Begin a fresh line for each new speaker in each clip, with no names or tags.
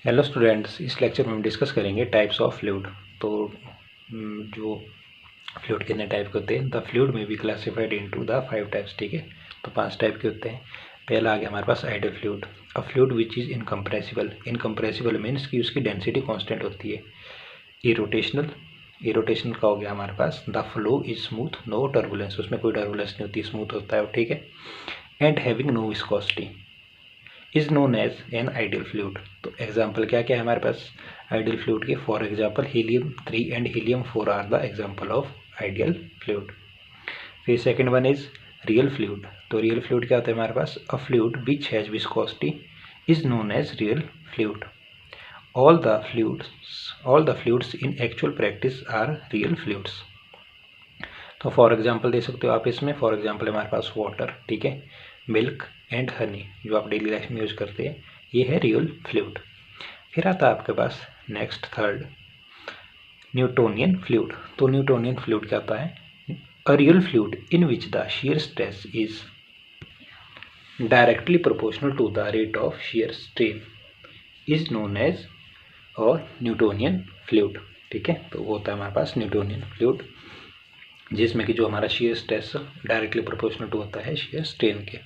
Hello students, इस lecture में हम डिस्कस करेंगे टाइप्स ऑफ फ्लूइड। तो जो फ्लूइड कितने टाइप के होते हैं, द फ्लूइड में be classified into the 5 types. ठीक है, तो 5 टाइप के होते हैं। पहला आ गया हमारे पास ideal fluid, a fluid which is incompressible. Incompressible means कि उसकी डेंसिटी कांस्टेंट होती है। इरोटेशनल, इरोटेशनल का हो गया हमारे पास the flow is smooth, no turbulence, उसमें कोई टर्बुलेंस नहीं होती, स्मूथ होता है। ठीक है, and having no viscosity is known as an ideal fluid. तो एग्जाम्पल क्या क्या है हमारे पास आइडियल फ्लूइड के? For example helium and helium are the example of ideal fluid. फिर second one is real fluid. तो रियल फ्लूइड क्या होता है हमारे पास? A fluid which has viscosity is known as real fluid. All the fluids in actual practice are real fluids. तो for example दे सकते हो आप इसमें। फॉर एग्जाम्पल हमारे पास वाटर, ठीक है, मिल्क एंड हनी, जो आप डेली लाइफ में यूज करते हैं, ये है रियल फ्लूइड। फिर आता है आपके पास नेक्स्ट थर्ड न्यूटोनियन फ्लूइड। तो न्यूटोनियन फ्लूइड क्या होता है? A real fluid in which the shear stress is directly proportional to the rate of shear strain is known as a Newtonian fluid. ठीक है, तो वो होता है हमारे पास न्यूटोनियन फ्लूइड, जिसमें कि जो हमारा shear stress directly proportional to होता है shear strain के।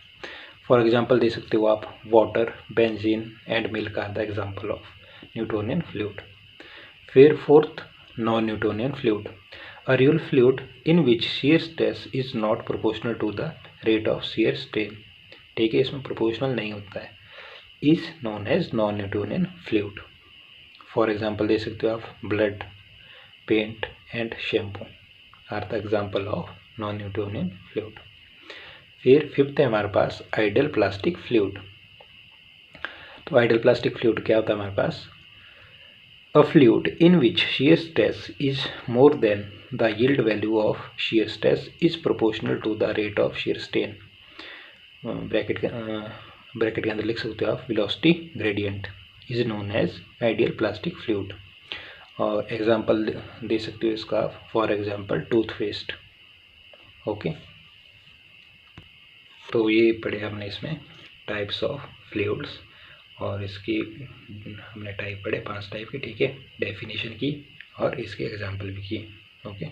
फॉर एग्जाम्पल दे सकते हो आप water, benzene and milk are the example of Newtonian fluid. फिर fourth non Newtonian fluid, a real fluid in which shear stress is not proportional to the rate of shear strain। ठीक है, इसमें proportional नहीं होता है, is known as non Newtonian fluid. For example दे सकते हो आप blood, paint and shampoo are the example of non Newtonian fluid. फिर फिफ्थ है हमारे पास आइडियल प्लास्टिक फ्लूइड। तो आइडियल प्लास्टिक फ्लूइड क्या होता है हमारे पास? A fluid in which shear stress is more than the yield value of shear stress is proportional to the rate of shear strain। Bracket के अंदर लिख सकते हो आप velocity gradient is known as ideal plastic fluid. और example दे सकते हो इसका, फॉर एग्जाम्पल टूथपेस्ट। ओके, तो ये पढ़े हमने इसमें टाइप्स ऑफ फ्लूइड्स, और इसकी हमने टाइप पढ़े 5 टाइप के। ठीक है, डेफिनेशन की और इसके एग्जाम्पल भी किए। ओके।